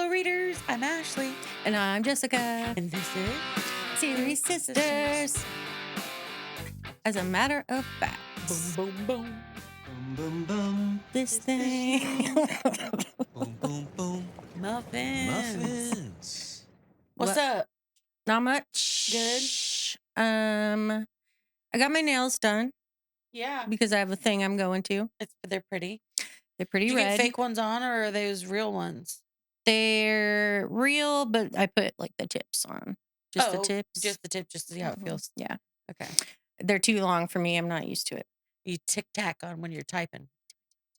fellow readers. I'm Ashley. And I'm Jessica. And this is Series Sisters. As a matter of fact. Boom, boom, boom. Boom, boom, boom. This thing. Boom, boom, boom. Muffins. What's up? Not much. Good. I got my nails done Yeah. because I have a thing I'm going to. They're pretty. They're pretty Did you red. get fake ones on, or are those real ones? They're real, but I put like the tips on. Just the tips. Just the tip, just to see how it feels. Yeah. Okay. They're too long for me. I'm not used to it. You tic-tac on when you're typing.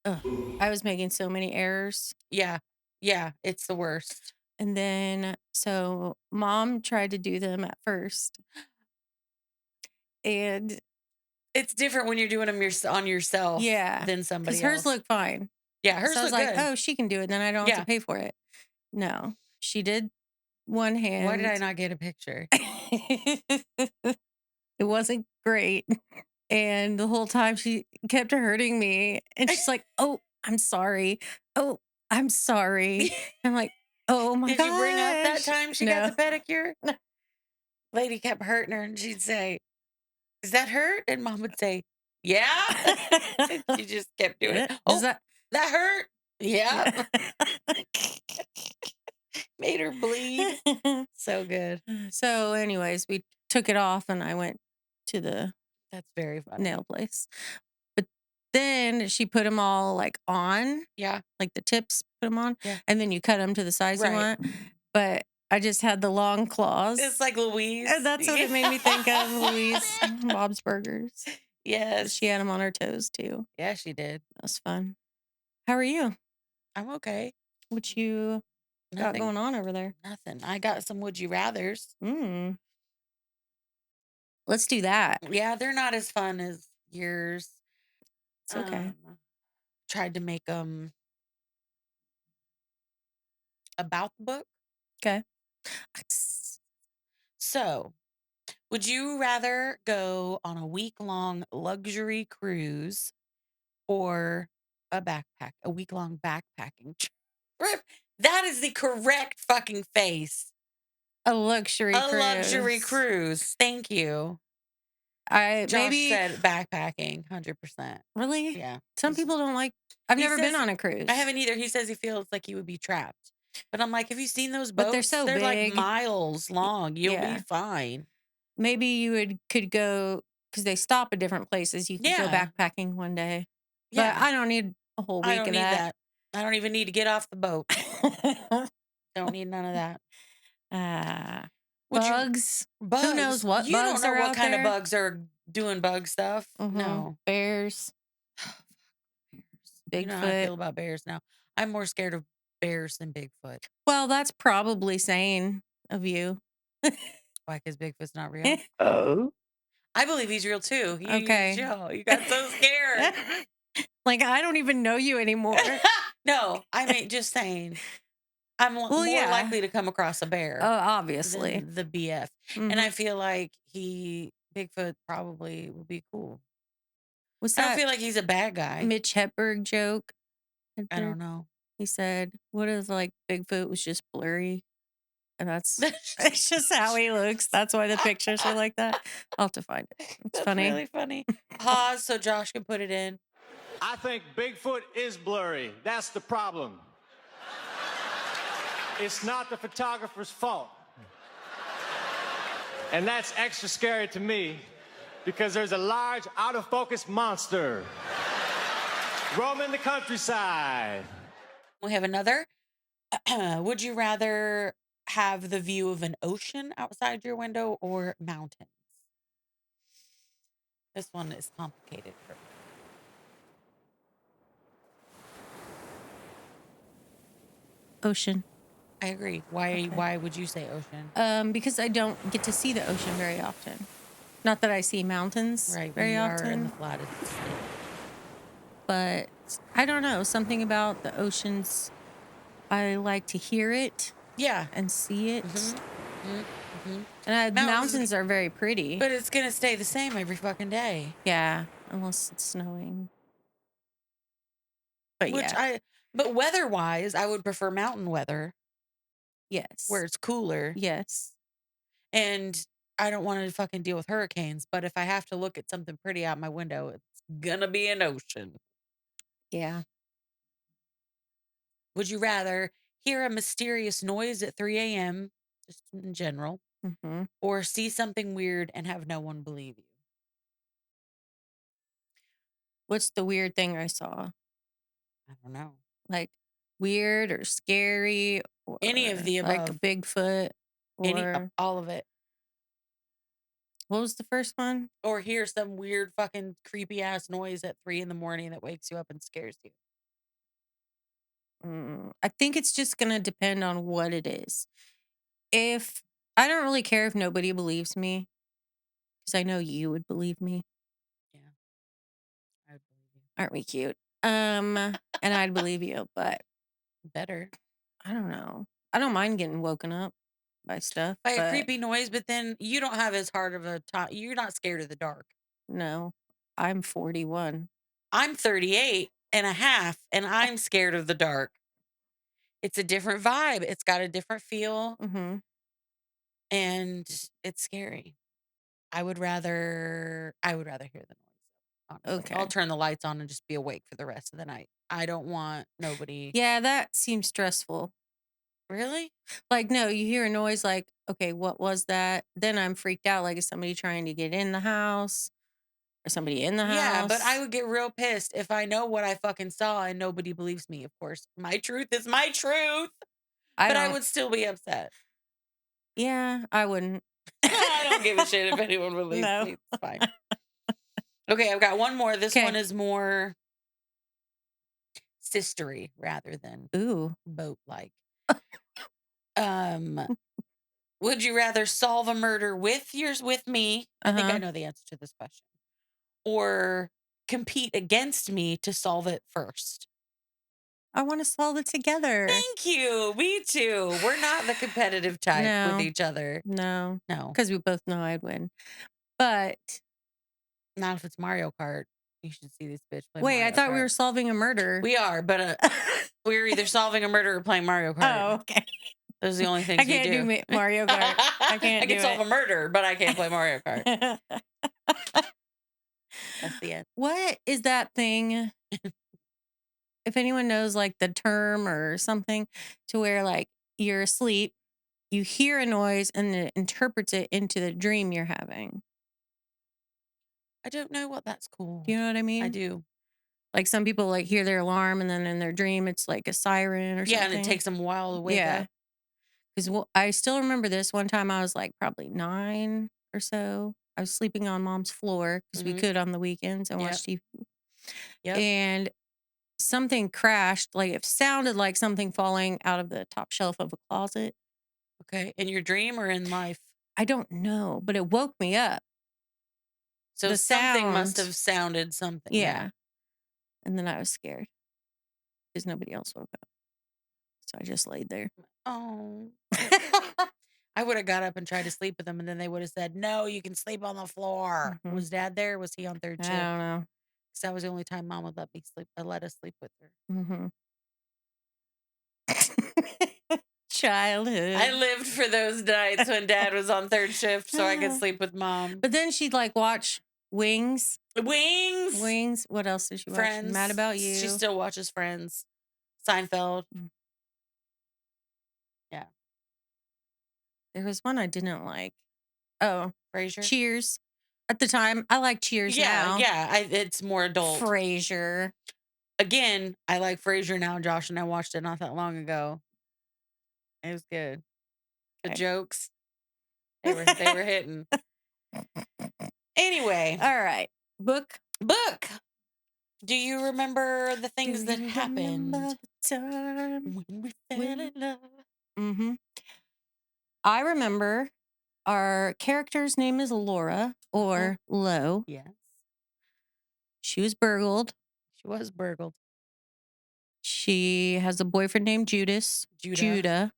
Ugh. I was making so many errors. Yeah. Yeah. It's the worst. And then, so Mom tried to do them at first. And it's different when you're doing them on yourself than somebody else. Because hers look fine. Yeah, hers so I was look like, good. oh, she can do it. Then I don't have to pay for it. No, she did one hand. Why did I not get a picture? It wasn't great. And the whole time she kept hurting me. And she's like, oh, I'm sorry. Oh, I'm sorry. I'm like, oh my god. Did you bring up that time she got the pedicure? No. Lady kept hurting her and she'd say, is that hurt? And Mom would say, yeah. And she just kept doing it. Oh, that hurt? Yeah. Made her bleed. So good. So anyways, we took it off and I went to the That's very funny. nail place. But then she put them all like on. Yeah. Like the tips, put them on. Yeah. And then you cut them to the size you want. But I just had the long claws. It's like Louise. And that's what it made me think of, Louise. Bob's Burgers. Yes. She had them on her toes too. Yeah, she did. That was fun. How are you? I'm okay. What you got going on over there? Nothing. I got some would you rathers. Let's do that. Yeah, they're not as fun as yours. It's okay. Tried to make them about the book. Okay. So, would you rather go on a week-long luxury cruise or a week-long backpacking trip? That is the correct fucking face. A luxury cruise. A luxury cruise. Thank you. Josh said backpacking, 100%. Really? Yeah. Some people don't like. I've never been on a cruise. I haven't either. He says he feels like he would be trapped. But I'm like, have you seen those boats? But they're so big. Like miles long. You'll be fine. Maybe you could go, because they stop at different places. You could go backpacking one day. Yeah. But I don't need a whole week of that. I don't even need to get off the boat. Don't need none of that. Bugs. Who knows what you bugs don't know are what out kind there? of bugs are doing bug stuff. No. Bears. Bigfoot. You know how I feel about bears now. I'm more scared of bears than Bigfoot. Well, that's probably sane of you. Why? Because Bigfoot's not real? Oh. I believe he's real too. You got so scared. Like, I don't even know you anymore. No, I mean, just saying. I'm more likely to come across a bear. Oh, obviously. Than the BF. And I feel like Bigfoot probably would be cool. I don't feel like he's a bad guy. Mitch Hedberg joke. I don't know. He said, what if like Bigfoot was just blurry? And it's just how he looks. That's why the pictures are like that. I'll have to find it. It's funny. Really funny. Pause so Josh can put it in. I think Bigfoot is blurry. That's the problem. It's not the photographer's fault. And that's extra scary to me because there's a large out-of-focus monster roaming the countryside. We have another. Would you rather have the view of an ocean outside your window or mountains? This one is complicated for me. Ocean. I agree. Why would you say ocean? Because I don't get to see the ocean very often. Not that I see mountains very often. Are in the flattest state. But I don't know. Something about the oceans, I like to hear it. Yeah. And see it. And mountains are very pretty. But it's going to stay the same every fucking day. Yeah. Unless it's snowing. But But weather-wise, I would prefer mountain weather. Yes. where it's cooler. Yes. And I don't want to fucking deal with hurricanes, but if I have to look at something pretty out my window, it's gonna be an ocean. Yeah. Would you rather hear a mysterious noise at 3 a.m., just in general, Mm-hmm. or see something weird and have no one believe you? What's the weird thing I saw? I don't know. Like weird or scary Any of or the like a above. Bigfoot Any or all of it. what was the first one? Or hear some weird fucking creepy ass noise at 3 in the morning that wakes you up and scares you. I think it's just going to depend on what it is. If I don't really care if nobody believes me, because I know you would believe me. Yeah. I would believe you. Aren't we cute? And I'd believe you, but Better. I don't know. I don't mind getting woken up by stuff, By a but creepy noise, but then you don't have as hard of a time. You're not scared of the dark. no, I'm 41. I'm 38 and a half, and I'm scared of the dark. It's a different vibe. It's got a different feel, Mm-hmm. and it's scary. I would rather hear the noise, honestly. I'll Okay. turn the lights on and just be awake for the rest of the night. I don't want nobody. Yeah, that seems stressful. Really? Like, no, you hear a noise like, okay, what was that? Then I'm freaked out. Like, is somebody trying to get in the house or somebody in the Yeah, but I house? would get real pissed if I know what I fucking saw and nobody believes me, of course. My truth is my truth, I but I don't, would still be upset. yeah, I wouldn't. I don't give a shit if anyone believes No. me. It's fine. Okay, I've got one more. This one Okay. is more sistery rather than Ooh. boat like. Um, would you rather solve a murder with me? I think I Uh-huh. know the answer to this question. Or compete against me to solve it first? I want to solve it together. Thank you. Me too. We're not the competitive type with No, each other. no, No, because we both know I'd win. But not if it's Mario Kart. You should see this bitch play wait, I Mario thought we Kart. were solving a murder. We are, but we're either solving a murder or playing Mario Kart. Oh, okay. Those are the only I things we can't do do. Mario Kart. I I can't do can solve it. a murder, but I can't play Mario Kart. That's the end. What is that thing? If anyone knows like the term or something to where like you're asleep, you hear a noise and it interprets it into the dream you're having. I don't know what that's Do you called. know what I I mean? do. Like some people like hear their alarm and then in their dream it's like a siren or Yeah, and it something. takes them a while to wake Yeah. up. Because I still remember this one time I was like probably 9 or so. I was sleeping on mom's floor because we Mm-hmm. could on the weekends and Yep. watch TV. Yep. And something crashed. Like it sounded like something falling out of the top shelf of a closet. Okay. In your dream or in life? I don't know, but it woke me up. So The something must sound. have sounded something. Yeah. And then I was scared because nobody else woke up. So I just laid there. Oh. I would have got up and tried to sleep with them, and then they would have said, "No, you can sleep on the floor." Mhm. Was Dad there? Or was he on third I shift? don't know. Because that was the only time Mom would let me sleep. Let us sleep with her. Mm-hmm. I Childhood. lived for those nights when Dad was on third shift, so I could sleep with Mom. But then she'd like watch Wings. Wings, Wings. What else did she watch? Friends. Mad About She You. still watches Friends. Seinfeld. Mm. Yeah. There was one I didn't like. Oh, Frasier. Cheers. At the time, I like Cheers Yeah, now. yeah. It's more adult. Frasier. Again, I like Frasier now, Josh, and I watched it not that long ago. It was good. The Okay. jokes, they were hitting. Anyway, All right. Book. do you remember the Do things that you remember happened the time when we fell when? in love? Mm-hmm. I remember our character's name is Laura or Lo. Yes, She was burgled. she was burgled. She has a boyfriend named Judas. Judah. Judas.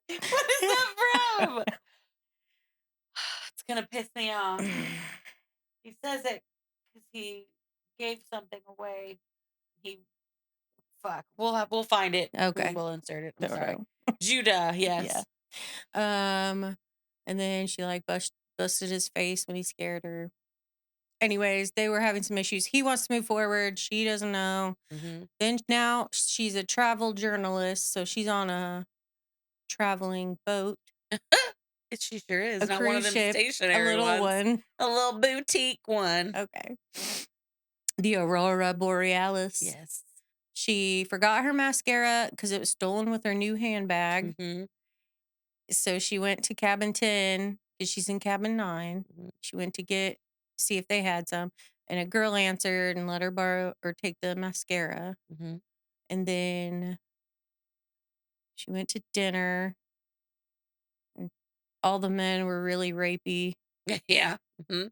What is that from? It's gonna piss me off. He says it because he gave something away. He fuck. We'll find it and Okay. we'll insert it. I'm Don't sorry. know. Judah, Yeah. yes. And then she like busted his face when he scared her. Anyways, they were having some issues. He wants to move forward. She doesn't know. Mm-hmm. Then now she's a travel journalist, so she's on a traveling boat, She sure is. a Not one of cruise them ship, a stationary little ones. one. A little boutique one. Okay. The Aurora Borealis. Yes. She forgot her mascara because it was stolen with her new handbag. Mm-hmm. So she went to cabin 10 because she's in cabin 9. Mm-hmm. She went to see if they had some. And a girl answered and let her borrow or take the mascara. Mm-hmm. And then she went to dinner. And all the men were really rapey. Yeah. Mm-hmm.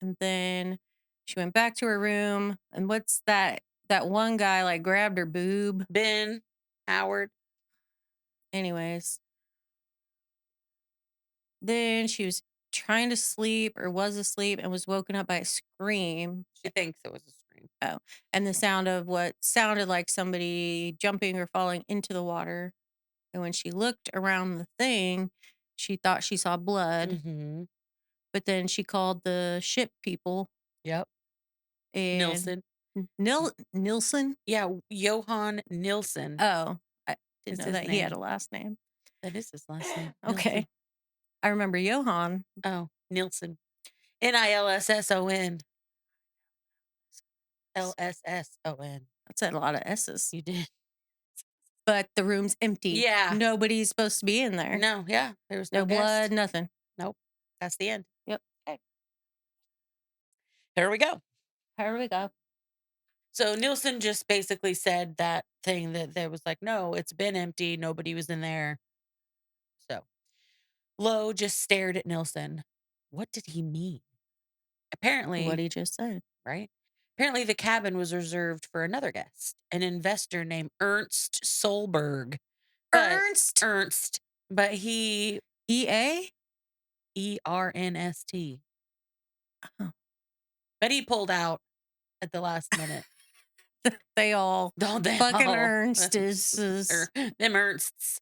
And then she went back to her room. And what's that? That one guy like grabbed her boob. Ben Howard. Anyways, then she was trying to sleep or was asleep and was woken up by a scream. She thinks it was a scream. Oh, and the sound of what sounded like somebody jumping or falling into the water. And when she looked around the thing, she thought she saw blood. Mm-hmm. But then she called the ship people Yep. and Nilsson. Nilsson. Yeah, Johan Nilsson Oh, I is didn't know his that he had name. a last name. That is his last name. Okay, Nilsson. I remember Johan. Oh, Nilsson. Nilsson. Lsson. That's a lot of S's. You did. But the room's empty. Yeah. Nobody's supposed to be in there. No, yeah. There was No no blood, guest. nothing. Nope. That's the end. Yep. Okay. Here we go. Here we go. So Nilsson just basically said that thing that there was like, no, it's been empty. Nobody was in there. So Lowe just stared at Nilsson. What did he mean? What Apparently, he just said. right? Apparently, the cabin was reserved for another guest, an investor named Ernst Solberg. But Ernst. but he EA? Ernst. Oh. But he pulled out at the last minute. They all Don't they fucking all? Ernst is Them Ernsts.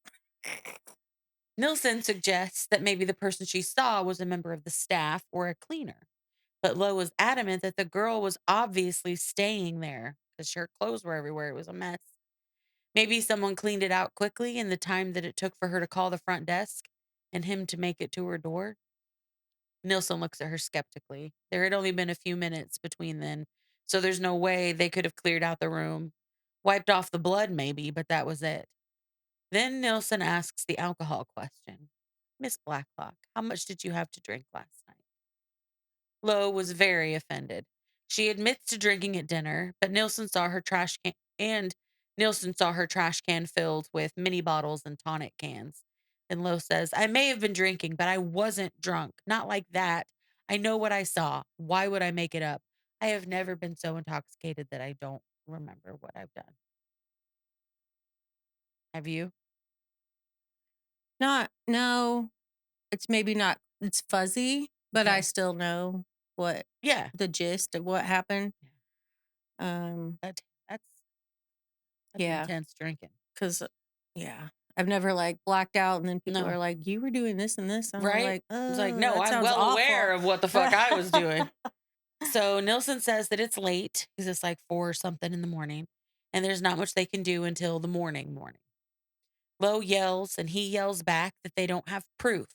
Nilsson suggests that maybe the person she saw was a member of the staff or a cleaner. But Lowe was adamant that the girl was obviously staying there because her clothes were everywhere. It was a mess. Maybe someone cleaned it out quickly in the time that it took for her to call the front desk and him to make it to her door. Nilsson looks at her skeptically. There had only been a few minutes between then, so there's no way they could have cleared out the room. Wiped off the blood, maybe, but that was it. Then Nilsson asks the alcohol question. Miss Blacklock, how much did you have to drink last night? Lowe was very offended. She admits to drinking at dinner, but Nilsson saw her trash can filled with mini bottles and tonic cans. Then Lowe says, I may have been drinking, but I wasn't drunk. Not like that. I know what I saw. Why would I make it up? I have never been so intoxicated that I don't remember what I've done. Have you? no. It's maybe not, it's fuzzy, but I Okay. still know what Yeah. the gist of what happened. That's Yeah, intense drinking. because, yeah, I've never like blacked out and then people No. are like, you were doing this and this. And I'm Right? like, It's like, oh, no, that I'm sounds well awful. aware of what the fuck I was doing. So Nilsson says that it's late because it's like 4 or something in the morning and there's not much they can do until the morning. Lowe yells and he yells back that they don't have proof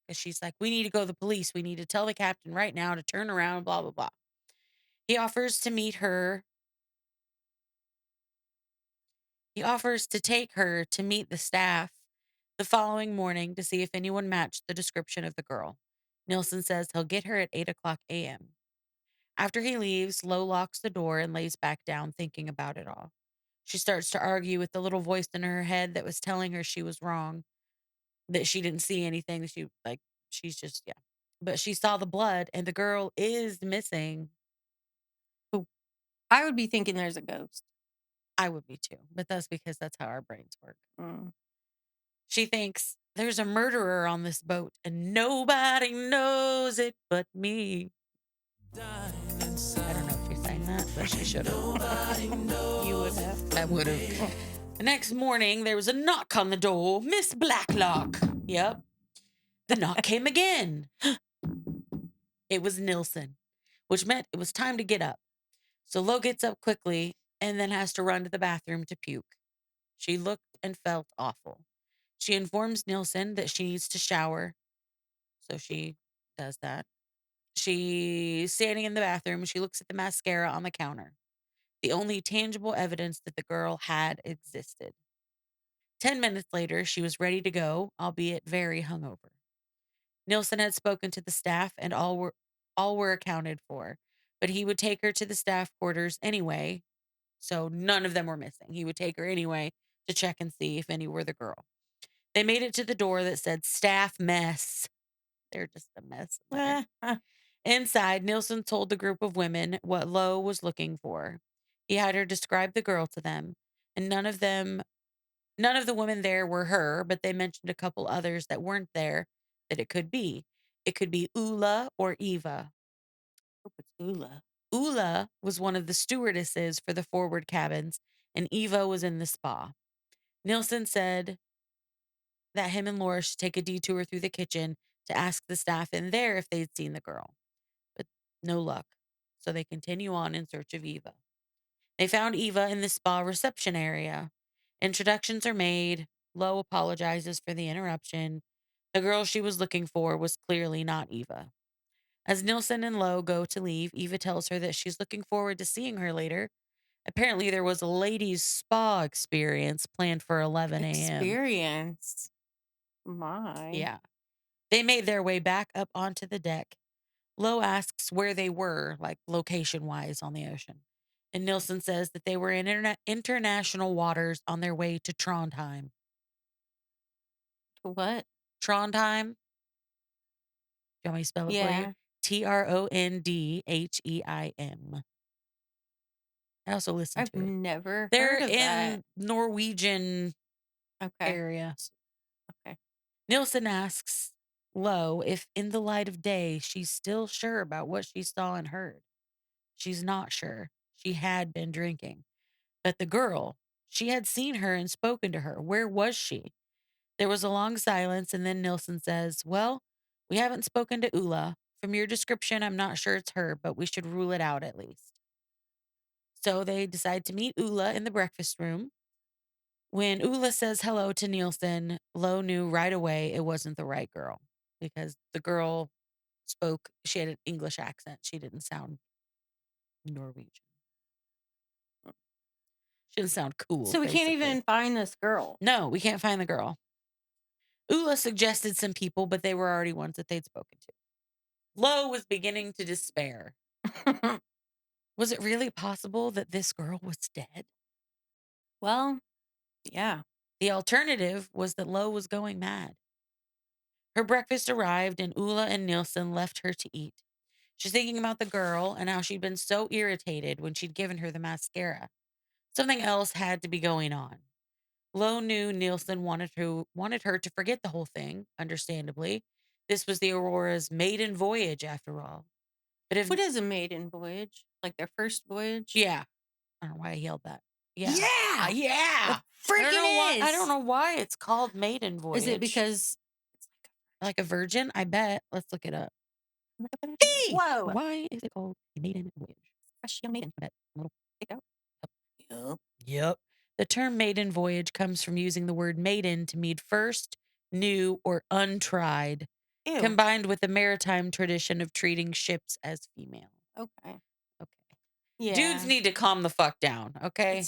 because she's like, we need to go to the police. We need to tell the captain right now to turn around, blah, blah, blah. He offers to meet her. He offers to take her to meet the staff the following morning to see if anyone matched the description of the girl. Nilsson says he'll get her at 8:00 a.m. After he leaves, Lowe locks the door and lays back down thinking about it all. She starts to argue with the little voice in her head that was telling her she was wrong, that she didn't see anything. She's just, yeah. But she saw the blood and the girl is missing. I would be thinking there's a ghost. I would be too, but that's because that's how our brains work. Mm. She thinks there's a murderer on this boat and nobody knows it but me. I don't know what she's saying. done that, but she should have. You would have. I would have. The next morning, there was a knock on the door. Miss Blacklock. Yep. The knock came again. It was Nilsson, which meant it was time to get up. So Lo gets up quickly and then has to run to the bathroom to puke. She looked and felt awful. She informs Nilsson that she needs to shower. So she does that. She's standing in the bathroom. She looks at the mascara on the counter, the only tangible evidence that the girl had existed. 10 minutes later, she was ready to go, albeit very hungover. Nilsson had spoken to the staff and all were accounted for, but he would take her to the staff quarters anyway, so none of them were missing. He would take her anyway to check and see if any were the girl. They made it to the door that said staff mess. They're just a mess in there. Inside, Nilsson told the group of women what Lo was looking for. He had her describe the girl to them, and none of the women there were her, but they mentioned a couple others that weren't there that it could be. It could be Ula or Eva. Hope it's Ula. Ula was one of the stewardesses for the forward cabins, and Eva was in the spa. Nilsson said that him and Laura should take a detour through the kitchen to ask the staff in there if they'd seen the girl. But no luck. So they continue on in search of Eva. They found Eva in the spa reception area. Introductions are made. Lo apologizes for the interruption. The girl she was looking for was clearly not Eva. As Nilsson and Lo go to leave, Eva tells her that she's looking forward to seeing her later. Apparently, there was a ladies' spa experience planned for 11 a.m. Experience. My. Yeah. They made their way back up onto the deck. Lo asks where they were, like location wise, on the ocean. And Nilsson says that they were in international waters on their way to Trondheim. What? Trondheim. Do you want me to spell it for you? Yeah. Trondheim. I also listened I've to it. never They're heard of that. in Norwegian Okay. area. Okay. Nilsson asks Lo if in the light of day she's still sure about what she saw and heard. She's not sure. She had been drinking. But the girl, she had seen her and spoken to her. Where was she? There was a long silence, and then Nilsson says, well, we haven't spoken to Ula. From your description, I'm not sure it's her, but we should rule it out at least. So they decide to meet Ula in the breakfast room. When Ula says hello to Nilsson, Lo knew right away it wasn't the right girl because the girl she had an English accent. She didn't sound Norwegian. She didn't sound cool. So we can't basically. even find this girl. No, we can't find the girl. Ula suggested some people, but they were already ones that they'd spoken to. Lo was beginning to despair. Was it really possible that this girl was dead? Well, yeah. The alternative was that Lo was going mad. Her breakfast arrived, and Ula and Nilsson left her to eat. She's thinking about the girl and how she'd been so irritated when she'd given her the mascara. Something else had to be going on. Lo knew Nilsson wanted her to forget the whole thing, understandably. This was the Aurora's maiden voyage, after all. But if What is a maiden voyage? Like their first voyage? yeah, I don't know why I yelled that. Yeah, Yeah. yeah. Freaking I don't know why it's called maiden voyage. Is it because like a virgin? I bet. Let's look it up. Hey! Whoa. Why is it called a maiden voyage? Fresh young maiden. I bet. A little- Yep. Yep. The term maiden voyage comes from using the word maiden to mean first, new, or untried, Ew. combined with the maritime tradition of treating ships as female. Okay. Okay. Yeah. Dudes need to calm the fuck down, okay?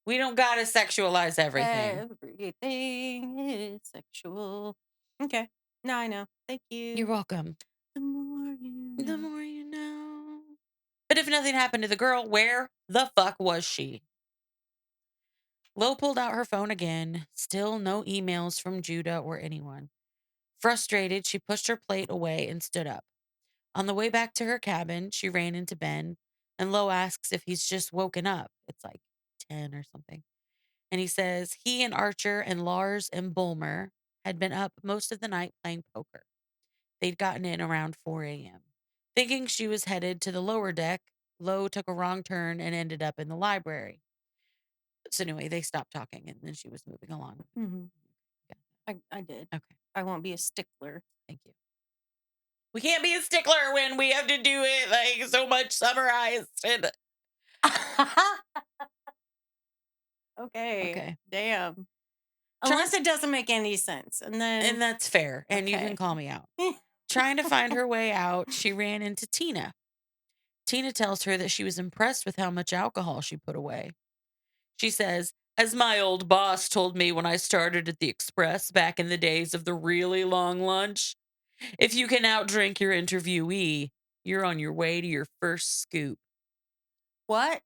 We don't gotta sexualize everything. Everything is sexual. Okay. Now I know. Thank you. You're welcome. The more you know. The more you know. But if nothing happened to the girl, where the fuck was she? Lo pulled out her phone again. Still no emails from Judah or anyone. Frustrated, she pushed her plate away and stood up. On the way back to her cabin, she ran into Ben, and Lo asks if he's just woken up. It's like 10 or something. And he says he and Archer and Lars and Bulmer had been up most of the night playing poker. They'd gotten in around 4 a.m. Thinking she was headed to the lower deck, Lo took a wrong turn and ended up in the library. So anyway, they stopped talking and then she was moving along. Mm-hmm. Yeah. I did. Okay. I won't be a stickler. Thank you. We can't be a stickler when we have to do it like so much summarized. And Okay. okay. Damn. Unless it doesn't make any sense. And then. that's fair. And you can Okay. call me out. Trying to find her way out, she ran into Tina. Tina tells her that she was impressed with how much alcohol she put away. She says, as my old boss told me when I started at the Express back in the days of the really long lunch, if you can outdrink your interviewee, you're on your way to your first scoop. What?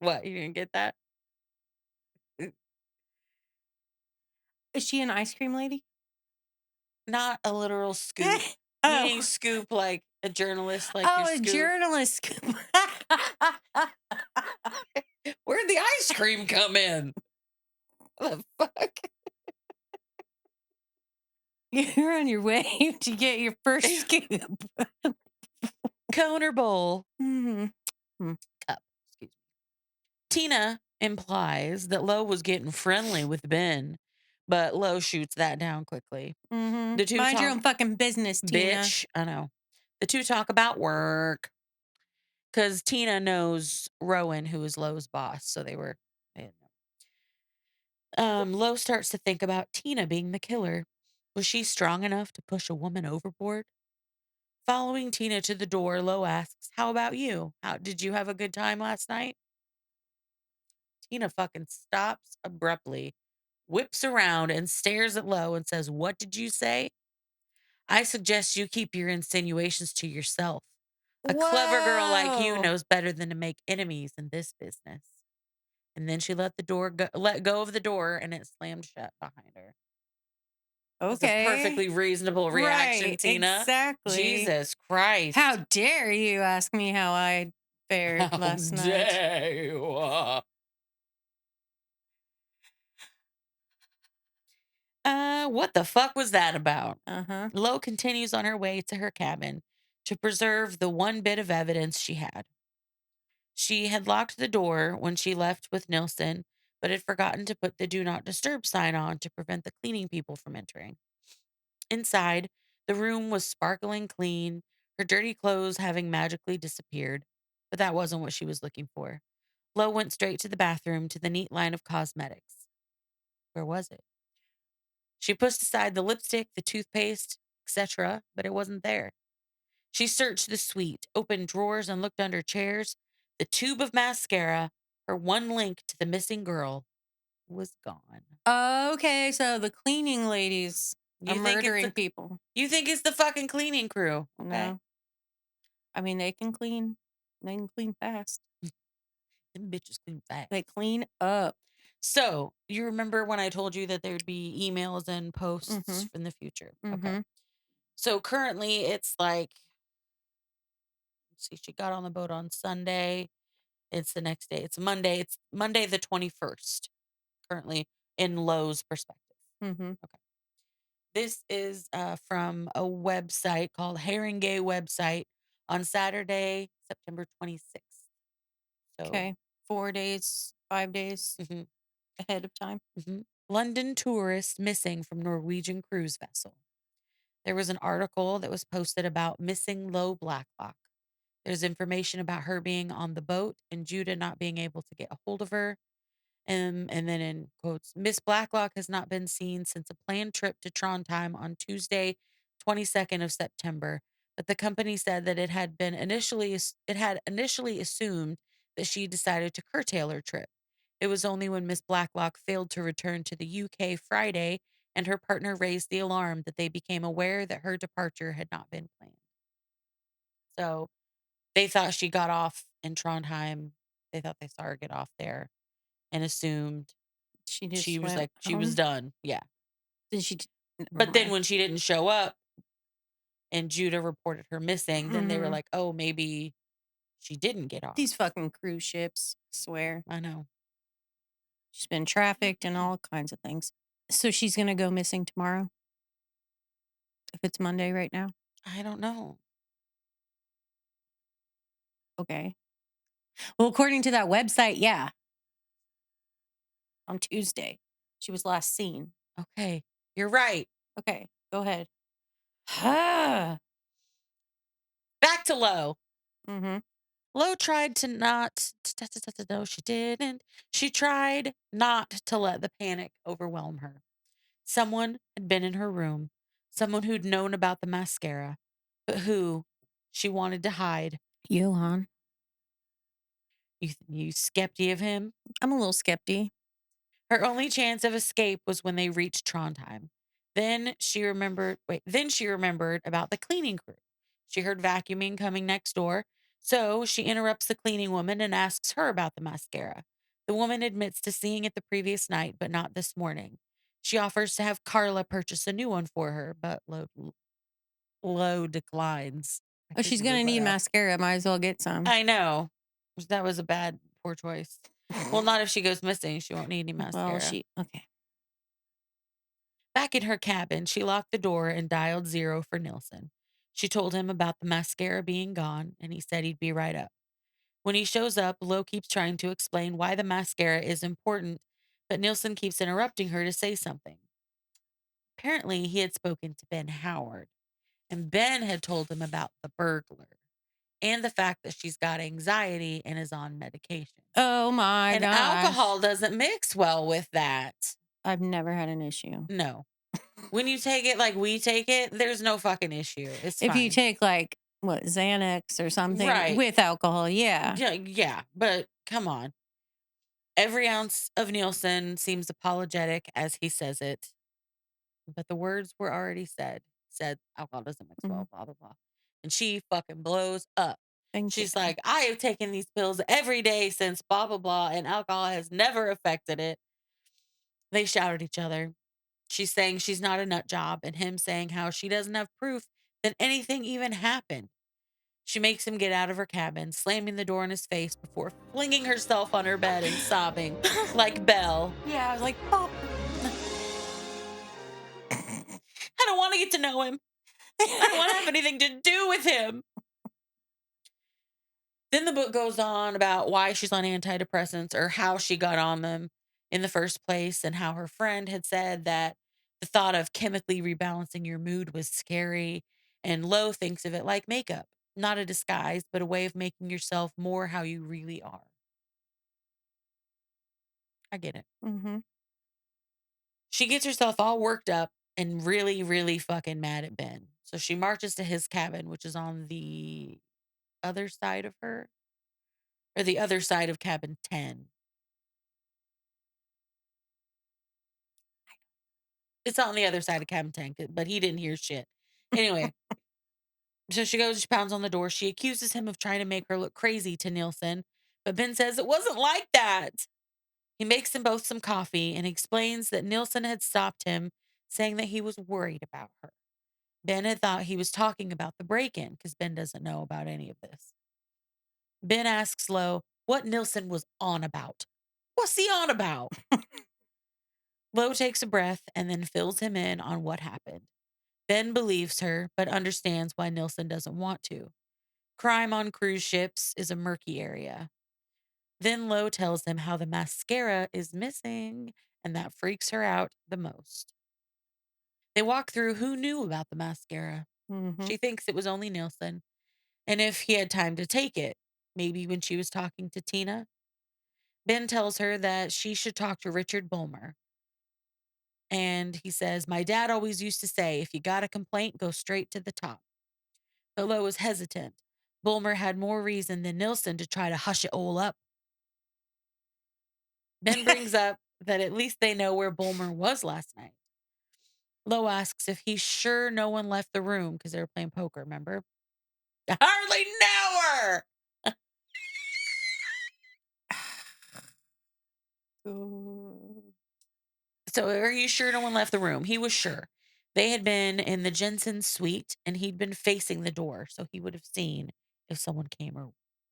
What? You didn't get that? Is she an ice cream lady? Not a literal scoop. Meaning scoop like a journalist, like your a scoop. journalist. Where'd the ice cream come in? What the fuck? You're on your way to get your first scoop. Cone or bowl? Mm-hmm. Cup. Excuse me. Tina implies that Lo was getting friendly with Ben, but Lo shoots that down quickly. Mm-hmm. The two Mind your talk, own fucking business, Tina. bitch. I know. The two talk about work because Tina knows Rowan, who is Lo's boss. So they didn't know. Lo starts to think about Tina being the killer. Was she strong enough to push a woman overboard? Following Tina to the door, Lo asks, how about you? How did you have a good time last night? Tina fucking stops abruptly, whips around and stares at Lo and says, what did you say? I suggest you keep your insinuations to yourself. A clever girl like you Whoa. knows better than to make enemies in this business. And then she let go of the door and it slammed shut behind her. That's a Okay. perfectly reasonable reaction, Right, Tina. exactly. Jesus Christ. How dare you ask me how I fared last night? Dare you? What the fuck was that about? Uh-huh. Lo continues on her way to her cabin to preserve the one bit of evidence she had. She had locked the door when she left with Nilsson, but had forgotten to put the do not disturb sign on to prevent the cleaning people from entering. Inside, the room was sparkling clean, her dirty clothes having magically disappeared, but that wasn't what she was looking for. Lo went straight to the bathroom to the neat line of cosmetics. Where was it? She pushed aside the lipstick, the toothpaste, etc., but it wasn't there. She searched the suite, opened drawers, and looked under chairs. The tube of mascara, her one link to the missing girl, was gone. Okay, so the cleaning ladies are murdering people. You think it's the fucking cleaning crew? Okay. No. I mean, they can clean. They can clean fast. Them bitches clean fast. They clean up. So, you remember when I told you that there'd be emails and posts in the future? Okay. So, currently it's like, let's see, she got on the boat on Sunday. It's the next day. It's Monday. It's Monday the 21st, currently in Lowe's perspective. Okay. This is from a website called Haringey website on Saturday, September 26th. So, Okay. 4 days, 5 days ahead of time. London tourist missing from Norwegian cruise vessel. There was an article that was posted about missing Laura Blacklock. There's information about her being on the boat and Judah not being able to get a hold of her. And then in quotes, Miss Blacklock has not been seen since a planned trip to Trondheim on Tuesday, 22nd of September. But the company said that it had initially assumed that she decided to curtail her trip. It was only when Miss Blacklock failed to return to the UK Friday and her partner raised the alarm that they became aware that her departure had not been planned. So they thought she got off in Trondheim. They thought they saw her get off there and assumed She just she was went like, she home. was done. Yeah. Then she. But then when she didn't show up and Judah reported her missing, then they were like, oh, maybe she didn't get off. These fucking cruise ships, swear. I know. She's been trafficked and all kinds of things. So she's going to go missing tomorrow? If it's Monday right now? I don't know. Okay. Well, according to that website, yeah, on Tuesday, she was last seen. Okay, you're right. Okay, go ahead. Ah. Back to Lo. Mm-hmm. Lo tried to not. No, she didn't. She tried not to let the panic overwhelm her. Someone had been in her room, someone who'd known about the mascara, but who she wanted to hide. Johan. You skepty of him? I'm a little skepty. Her only chance of escape was when they reached Trondheim. Then she remembered about the cleaning crew. She heard vacuuming coming next door, so she interrupts the cleaning woman and asks her about the mascara. The woman admits to seeing it the previous night, but not this morning. She offers to have Carla purchase a new one for her, but Lo declines. I Oh, couldn't she's believe gonna what need happened. mascara. Might as well get some. I know. That was a poor choice. Well, not if she goes missing. She won't need any Well, mascara. she okay. Back in her cabin, she locked the door and dialed 0 for Nilsson. She told him about the mascara being gone, and he said he'd be right up. When he shows up, Lo keeps trying to explain why the mascara is important, but Nilsson keeps interrupting her to say something. Apparently, he had spoken to Ben Howard, and Ben had told him about the burglar and the fact that she's got anxiety and is on medication. Oh my And gosh. alcohol doesn't mix well with that. I've never had an issue. No. When you take it like we take it, there's no fucking issue. It's If you fine. take like what Xanax or something Right. with alcohol, yeah. Yeah, but come on. Every ounce of Nielsen seems apologetic as he says it, but the words were already said. Said alcohol doesn't mix Mhm. well, blah, blah, blah. And she fucking blows up. Thank you. She's like, I have taken these pills every day since blah, blah, blah, and alcohol has never affected it. They shout at each other. She's saying she's not a nut job, and him saying how she doesn't have proof that anything even happened. She makes him get out of her cabin, slamming the door in his face before flinging herself on her bed and sobbing like Belle. Yeah, I was like, oh. I don't want to get to know him. I don't want to have anything to do with him. Then the book goes on about why she's on antidepressants or how she got on them in the first place, and how her friend had said that the thought of chemically rebalancing your mood was scary. And Lo thinks of it like makeup, not a disguise, but a way of making yourself more how you really are. I get it. Mm-hmm. She gets herself all worked up and really, really fucking mad at Ben. So she marches to his cabin, which is on the other side of her, or the other side of cabin 10. It's on the other side of cabin 10, but he didn't hear shit. Anyway, so she goes, she pounds on the door. She accuses him of trying to make her look crazy to Nielsen, but Ben says it wasn't like that. He makes them both some coffee and explains that Nielsen had stopped him, saying that he was worried about her. Ben had thought he was talking about the break in because Ben doesn't know about any of this. Ben asks Lo what Nilsson was on about. What's he on about? Lo takes a breath and then fills him in on what happened. Ben believes her, but understands why Nilsson doesn't want to. Crime on cruise ships is a murky area. Then Lo tells him how the mascara is missing, and that freaks her out the most. They walk through who knew about the mascara. Mm-hmm. She thinks it was only Nilsson, and if he had time to take it, maybe when she was talking to Tina. Ben tells her that she should talk to Richard Bulmer. And he says, my dad always used to say, if you got a complaint, go straight to the top. But Lo was hesitant. Bulmer had more reason than Nilsson to try to hush it all up. Ben brings up that at least they know where Bulmer was last night. Lo asks if he's sure no one left the room because they were playing poker, remember? I hardly know her. So are you sure no one left the room? He was sure. They had been in the Jensen suite and he'd been facing the door. So he would have seen if someone came or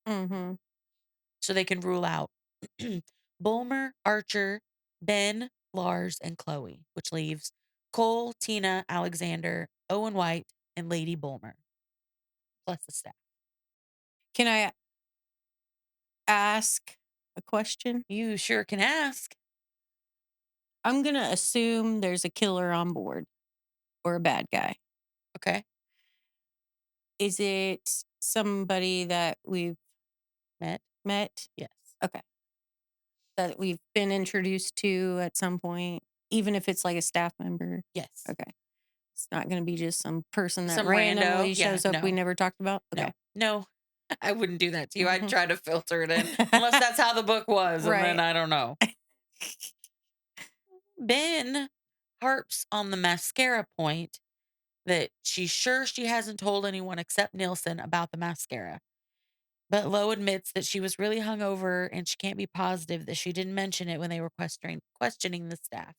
Mm-hmm. so they can rule out Bulmer, Archer, Ben, Lars, and Chloe, which leaves Cole, Tina, Alexander, Owen White, and Lady Bulmer. plus the staff. Can I ask a question? You sure can ask. I'm going to assume there's a killer on board or a bad guy. Okay. Is it somebody that we've met? Yes. Okay. That we've been introduced to at some point, even if it's like a staff member? Yes. Okay. It's not going to be just some person that Some randomly rando. Yeah, shows up we no. never talked about? No. Okay. No. I wouldn't do that to you. I'd Mhm. try to filter it in. Unless that's how the book was. And then Right. I don't know. Ben harps on the mascara point that she's sure she hasn't told anyone except Nielsen about the mascara. But Lo admits that she was really hungover and she can't be positive that she didn't mention it when they were questioning the staff.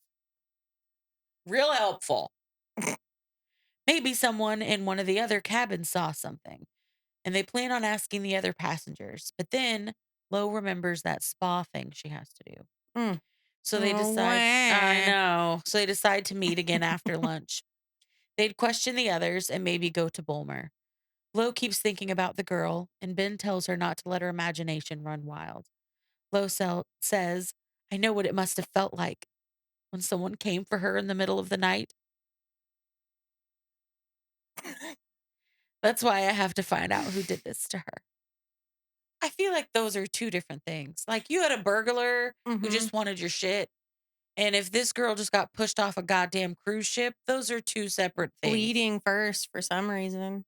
Real helpful. Maybe someone in one of the other cabins saw something, and they plan on asking the other passengers. But then Lo remembers that spa thing she has to do. Mm. So they Oh, decide, I wah. know. So they decide to meet again after lunch. They'd question the others and maybe go to Bulmer. Lo keeps thinking about the girl, and Ben tells her not to let her imagination run wild. Says, I know what it must have felt like when someone came for her in the middle of the night. That's why I have to find out who did this to her. I feel like those are two different things. Like you had a burglar who Mhm. just wanted your shit. And if this girl just got pushed off a goddamn cruise ship, those are two separate things. Bleeding first for some reason.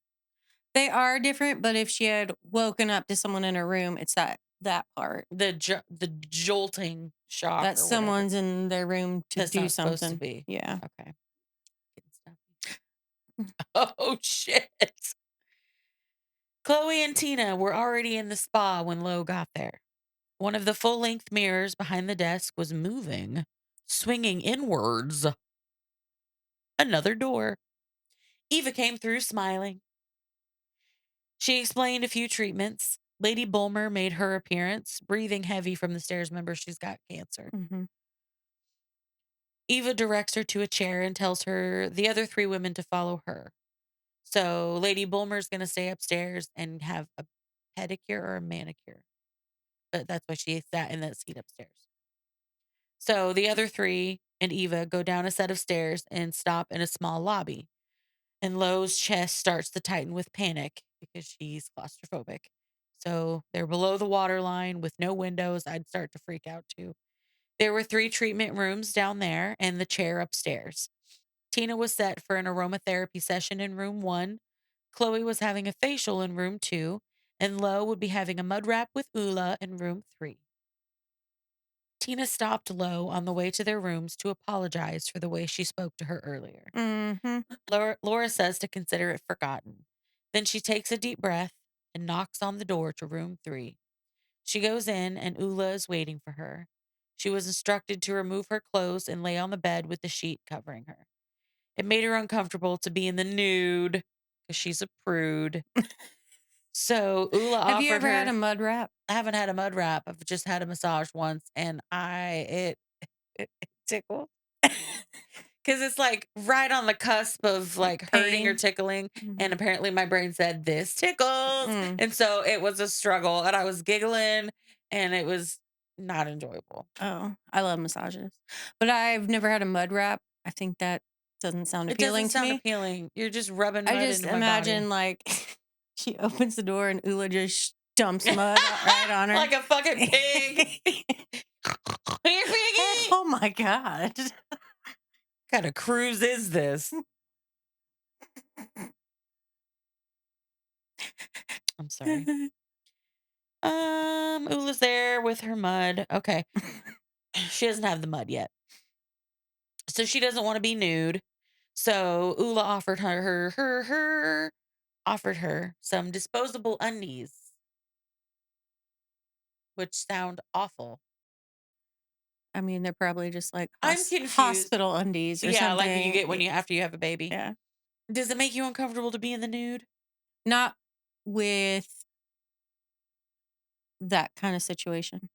They are different, but if she had woken up to someone in her room, it's that part. The jolting shock That or whatever. someone's in their room to That's do not something. supposed to be. Yeah. Okay. Oh, shit. Chloe and Tina were already in the spa when Lo got there. One of the full-length mirrors behind the desk was moving, swinging inwards. Another door. Eva came through smiling. She explained a few treatments. Lady Bulmer made her appearance, breathing heavy from the stairs. Remember, she's got cancer. Mm-hmm. Eva directs her to a chair and tells her the other three women to follow her. So Lady Bulmer's going to stay upstairs and have a pedicure or a manicure. But that's why she sat in that seat upstairs. So the other three and Eva go down a set of stairs and stop in a small lobby. And Lo's chest starts to tighten with panic because she's claustrophobic. So they're below the waterline with no windows. I'd start to freak out too. There were 3 treatment rooms down there and the chair upstairs. Tina was set for an aromatherapy session in room 1. Chloe was having a facial in room 2. And Lo would be having a mud wrap with Ula in room 3. Tina stopped Lo on the way to their rooms to apologize for the way she spoke to her earlier. Mm-hmm. Laura says to consider it forgotten. Then she takes a deep breath and knocks on the door to room 3. She goes in and Ula is waiting for her. She was instructed to remove her clothes and lay on the bed with the sheet covering her. It made her uncomfortable to be in the nude because she's a prude. So Ula Have you offered ever her. had a mud wrap? I haven't had a mud wrap. I've just had a massage once, and it tickled because it's like right on the cusp of like hurting or Pain? tickling. And Mhm. apparently, my brain said this tickles, Mm. and so it was a struggle, and I was giggling, and it was not enjoyable. Oh, I love massages, but I've never had a mud wrap. I think that doesn't sound It doesn't appealing to sound me. appealing. You're just rubbing I mud just into my body. imagine like she opens the door and Ula just dumps mud right on her. Like a fucking pig. Here, piggy. Oh my God. What kind of cruise is this? I'm sorry. Ula's there with her mud. Okay. She doesn't have the mud yet. So she doesn't want to be nude. So Ula offered her some disposable undies, which sound awful. I mean, they're probably just like I'm confused. hospital undies or Yeah, something. like you get after you have a baby. Yeah. Does it make you uncomfortable to be in the nude? Not with that kind of situation.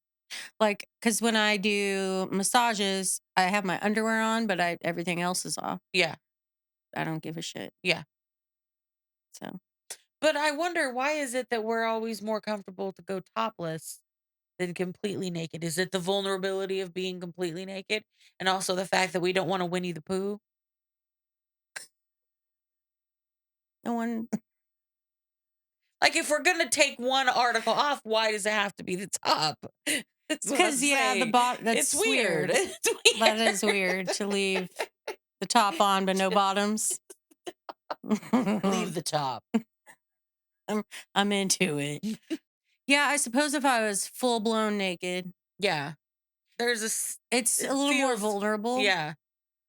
Like, because when I do massages, I have my underwear on, but everything else is off. Yeah. I don't give a shit. Yeah. So But I wonder, why is it that we're always more comfortable to go topless than completely naked? Is it the vulnerability of being completely naked? And also the fact that we don't want to Winnie the Pooh? No one Like, if we're gonna take one article off, why does it have to be the top? That's what I'm because yeah, saying. It's that's weird. weird. It's That weird. is weird to leave the top on but no bottoms. Leave the top. I'm I'm into it. Yeah, I suppose if I was full blown naked, Yeah. There's it's a it little more feels, vulnerable. yeah,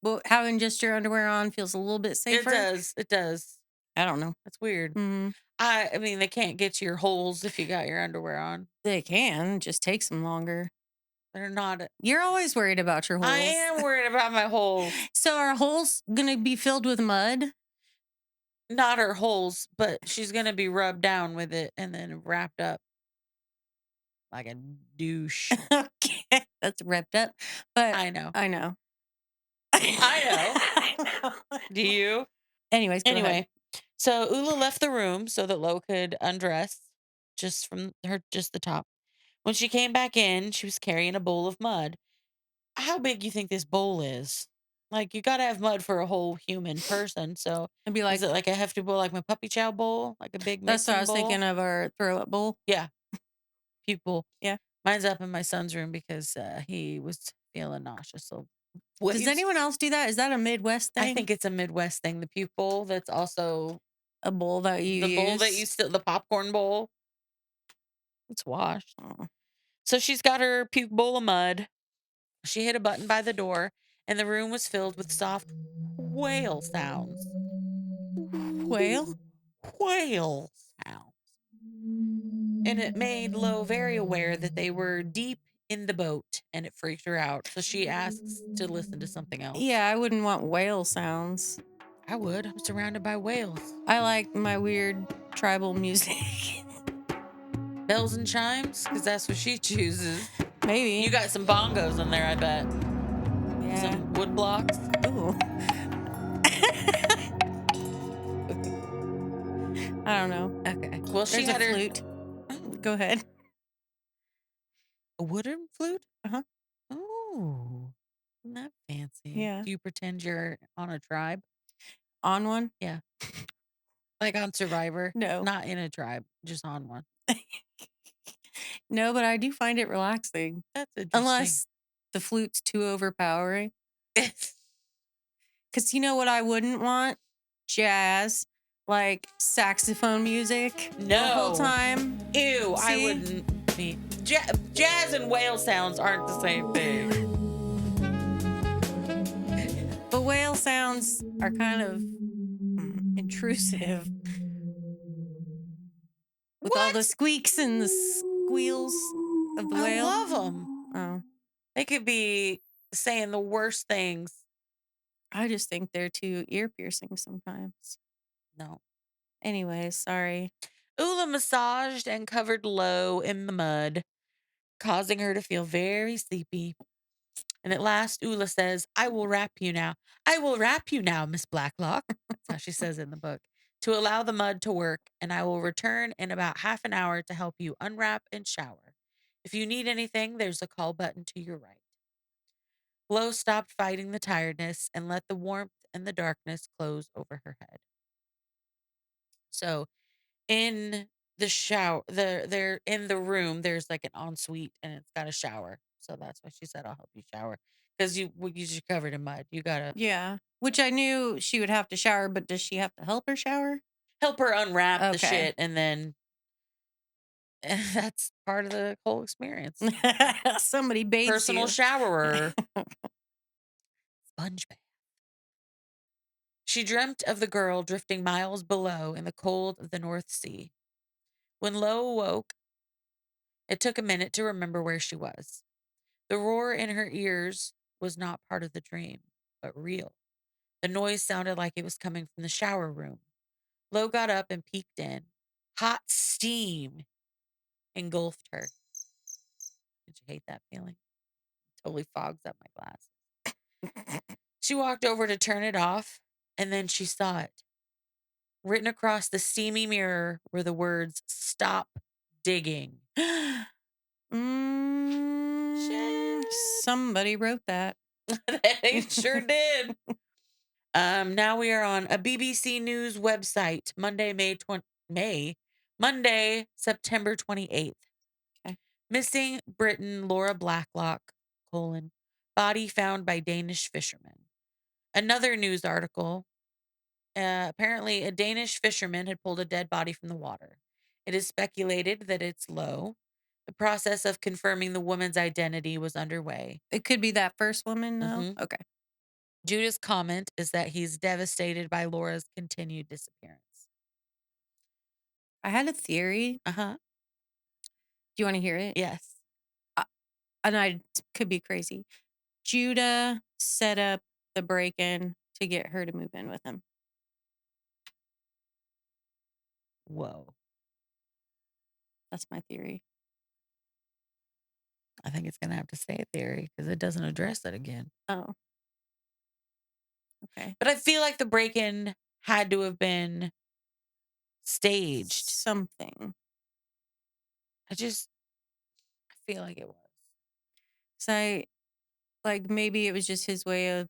But having just your underwear on feels a little bit it safer. does. It does. I don't know. That's weird. Hmm. I mean, they can't get to your holes if you got your underwear on. They can, just takes them longer. They're not. You're always worried about your I holes. am worried about my holes. So are holes gonna be filled with mud? Not her holes, but she's gonna be rubbed down with it and then wrapped up like a douche. Okay, that's ripped up. But I know. I know. I know. I know. Do you? Anyways, go ahead. Anyway, so Ula left the room so that Lo could undress just the top. When she came back in, she was carrying a bowl of mud. How big you think this bowl is? Like, you gotta have mud for a whole human person. So I'd be is like, it like a hefty bowl, like my puppy chow bowl, like a big that's what I mixing was bowl? thinking of our throw up bowl. Yeah, puke bowl. Yeah. Mine's up in my son's room because he was feeling nauseous. So Does waves. anyone else do that? Is that a Midwest I thing? think it's a Midwest thing. The puke bowl. That's also A bowl that you the bowl that you use? still the popcorn bowl. It's washed. Oh. So she's got her puke bowl of mud. She hit a button by the door, and the room was filled with soft whale sounds. Whale? Whale sounds. And it made Lo very aware that they were deep in the boat, and it freaked her out. So she asks to listen to something else. Yeah, I wouldn't want whale sounds. I would. I'm surrounded by whales. I like my weird tribal music. Bells and chimes, because that's what she chooses. Maybe. You got some bongos in there, I bet. Yeah. Some wood blocks. Ooh. I don't know. Okay. Well, she There's a had her flute. Go ahead. a wooden flute. Uh-huh. Oh, isn't that fancy? Yeah. Do you pretend you're on a tribe? On one? Yeah. Like on Survivor? No. Not in a tribe, just on one. No, but I do find it relaxing. That's interesting. Unless the flute's too overpowering. Because you know what I wouldn't want? Jazz. Like saxophone music the whole No. time. Ew, I See? wouldn't be. Jazz and whale sounds aren't the same thing. But whale sounds are kind of intrusive. With all the squeaks and the squeals of the I whale. love them. Oh, They could be saying the worst things. I just think they're too ear piercing sometimes. No. Anyways, sorry. Ula massaged and covered Lo in the mud, causing her to feel very sleepy. And at last, Ula says, I will wrap you now. I will wrap you now, Miss Blacklock. That's how she says it in the book. To allow the mud to work, and I will return in about half an hour to help you unwrap and shower. If you need anything, there's a call button to your right. Lo stopped fighting the tiredness and let the warmth and the darkness close over her head. So in the shower, they're in the room, there's like an ensuite and it's got a shower. So that's why she said, I'll help you shower. Because you just covered in mud. You gotta Yeah. Which I knew she would have to shower, but does she have to help her shower? help her unwrap the Okay. shit, and then that's part of the whole experience. Somebody bathes Personal you. showerer. Sponge bath. She dreamt of the girl drifting miles below in the cold of the North Sea. When Lo awoke, it took a minute to remember where she was. The roar in her ears was not part of the dream, but real. The noise sounded like it was coming from the shower room. Lo got up and peeked in. Hot steam engulfed her. Did you hate that feeling? Totally fogs up my glasses. She walked over to turn it off, and then she saw it. Written across the steamy mirror were the words, "Stop digging." Shit. Somebody wrote that. They sure did. Now we are on a BBC News website, Monday, September 28th. Okay. Missing Briton Laura Blacklock, body found by Danish fishermen. Another news article, apparently a Danish fisherman had pulled a dead body from the water. It is speculated that it's Lowe. The process of confirming the woman's identity was underway. It could be that first woman, no? Mhm. Okay. Judah's comment is that he's devastated by Laura's continued disappearance. I had a theory. Uh-huh. Do you want to hear it? Yes. And I could be crazy. Judah set up the break-in to get her to move in with him. Whoa. That's my theory. I think it's going to have to stay a theory because it doesn't address it again. Oh. Okay. But I feel like the break-in had to have been staged. Something. I feel like it was. So maybe it was just his way of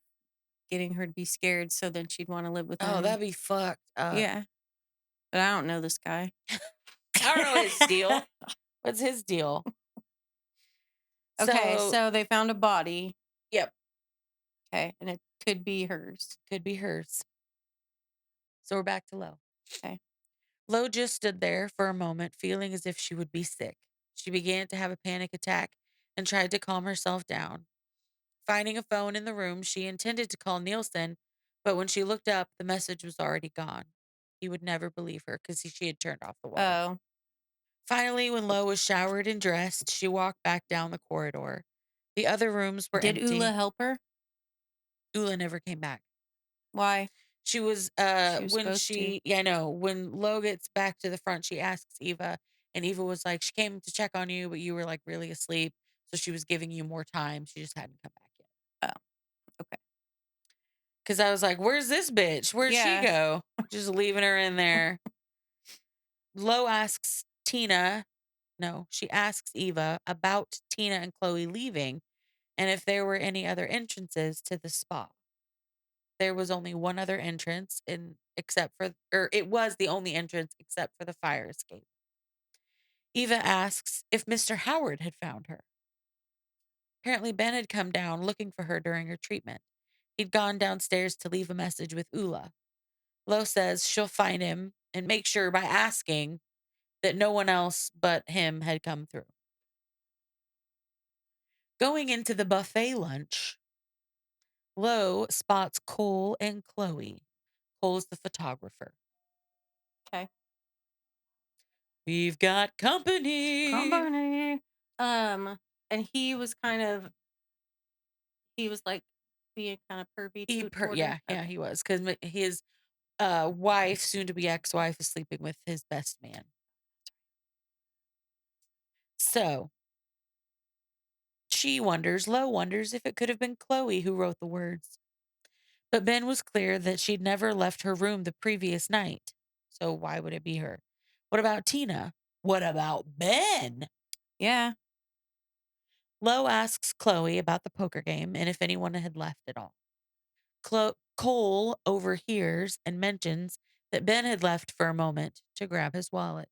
getting her to be scared so then she'd want to live with him. Oh, that'd be fucked up. Yeah. But I don't know this guy. I don't know his deal. What's his deal? Okay, so they found a body. Yep, Okay, and it could be hers. could be hers. So we're back to Lo. Okay. Lo just stood there for a moment, feeling as if she would be sick. She began to have a panic attack and tried to calm herself down. Finding a phone in the room, she intended to call Nielsen, but when she looked up, the message was already gone. He would never believe her because she had turned off the water. Oh. Finally, when Lo was showered and dressed, she walked back down the corridor. The other rooms were Did empty. Ula help her? Ula never came back. Why? She was She was when supposed to. yeah, I know. When Lo gets back to the front, she asks Eva, and Eva was like, she came to check on you, but you were like really asleep. So she was giving you more time. She just hadn't come back yet. Oh. Okay. Cause I was like, where's this bitch? Where'd she Yeah. go? Just leaving her in there. Lo asks she asks Eva about Tina and Chloe leaving and if there were any other entrances to the spa. There was only one other entrance it was the only entrance except for the fire escape. Eva asks if Mr. Howard had found her. Apparently Ben had come down looking for her during her treatment. He'd gone downstairs to leave a message with Ula. Lo says she'll find him and make sure by asking that no one else but him had come through. Going into the buffet lunch, Lo spots Cole and Chloe. Cole's the photographer. Okay. We've got company. And he was like being kind of pervy toward her. Yeah, he was. Because his wife, soon to be ex-wife, is sleeping with his best man. So Lo wonders if it could have been Chloe who wrote the words. But Ben was clear that she'd never left her room the previous night. So why would it be her? What about Tina? What about Ben? Yeah. Lo asks Chloe about the poker game and if anyone had left at all. Cole overhears and mentions that Ben had left for a moment to grab his wallet.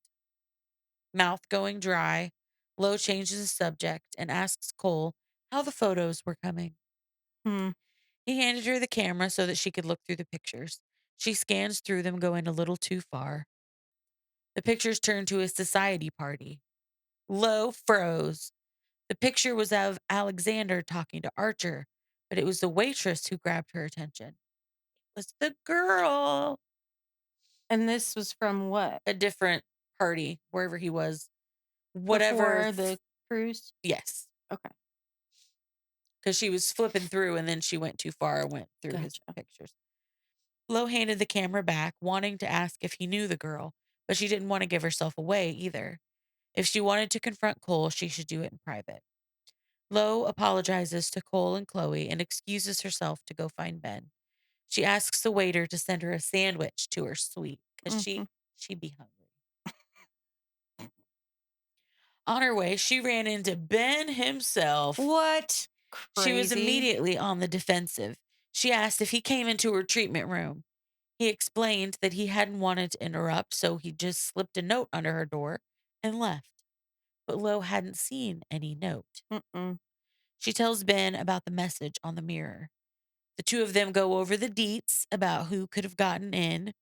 Mouth going dry, Lo changes the subject and asks Cole how the photos were coming. He handed her the camera so that she could look through the pictures. She scans through them, going a little too far. The pictures turn to a society party. Lo froze. The picture was of Alexander talking to Archer, but it was the waitress who grabbed her attention. It was the girl. And this was from what? A different party, wherever he was. Before the cruise? Yes. Okay. Because she was flipping through and then she went too far and went through his pictures. Lo handed the camera back, wanting to ask if he knew the girl, but she didn't want to give herself away either. If she wanted to confront Cole, she should do it in private. Lo apologizes to Cole and Chloe and excuses herself to go find Ben. She asks the waiter to send her a sandwich to her suite. because Mhm. she'd be hungry. On her way, she ran into Ben himself. What? She was Crazy. immediately on the defensive. She asked if he came into her treatment room. He explained that he hadn't wanted to interrupt, so he just slipped a note under her door and left. But Lo hadn't seen any note. Mm-mm. She tells Ben about the message on the mirror. The two of them go over the deets about who could have gotten in,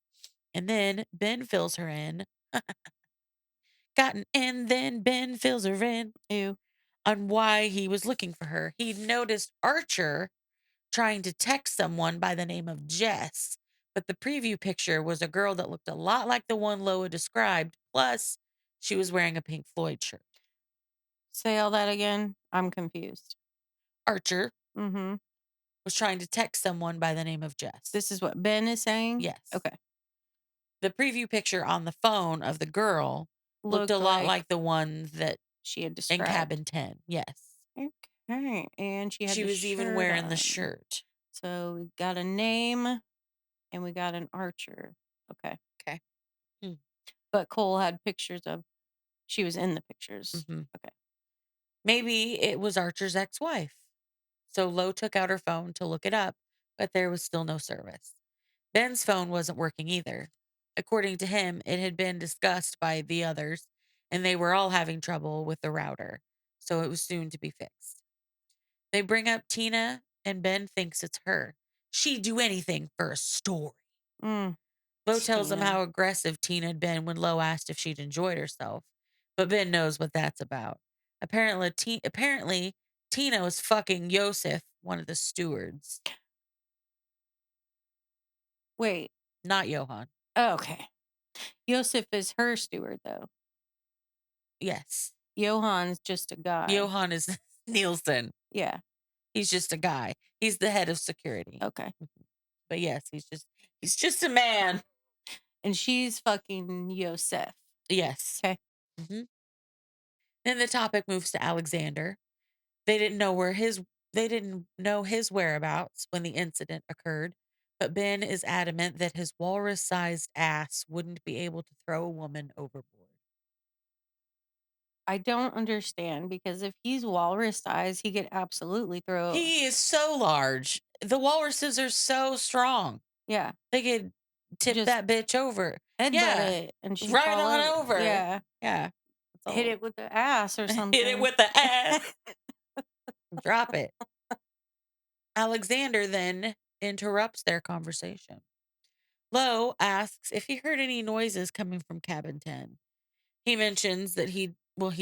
and then Ben fills her in. Gotten in, then Ben fills her in Ew. on why he was looking for her. He'd noticed Archer trying to text someone by the name of Jess, but the preview picture was a girl that looked a lot like the one Loa described, plus she was wearing a Pink Floyd shirt. Say all that again. I'm confused. Archer Mm-hmm. was trying to text someone by the name of Jess. This is what Ben is saying? Yes. Okay. The preview picture on the phone of the girl looked a Looked lot like like the one that she had in described. cabin 10. Yes. Okay. And she had She the was even shirt wearing the on. shirt. So we got a name and we got an Archer. Okay. Okay. But Cole had pictures of, she was in the pictures. Mm-hmm. Okay. Maybe it was Archer's ex wife. So Lo took out her phone to look it up, but there was still no service. Ben's phone wasn't working either. According to him, it had been discussed by the others, and they were all having trouble with the router, so it was soon to be fixed. They bring up Tina, and Ben thinks it's her. She'd do anything for a story. Mm, Lo tells him Tina. how aggressive Tina had been when Lo asked if she'd enjoyed herself, but Ben knows what that's about. Apparently, Tina was fucking Yosef, one of the stewards, Wait. not Johan. Okay. Yosef is her steward, though. Yes. Johan's just a guy. Johan is Nielsen. Yeah. He's just a guy. He's the head of security. Okay. But yes, he's just a man. And she's fucking Yosef. Yes. Okay. hmm Then the topic moves to Alexander. They didn't know where his they didn't know his whereabouts when the incident occurred, but Ben is adamant that his walrus-sized ass wouldn't be able to throw a woman overboard. I don't understand because if he's walrus size, he could absolutely throw. He is so large. The walruses are so strong. Yeah. They could tip Just that bitch over. headbutt Yeah. it and she Right fall on over. over. Yeah. Yeah. Hit it with the ass or something. Hit it with the ass. Drop it. Alexander then interrupts their conversation. Lo asks if he heard any noises coming from cabin 10. He mentions that he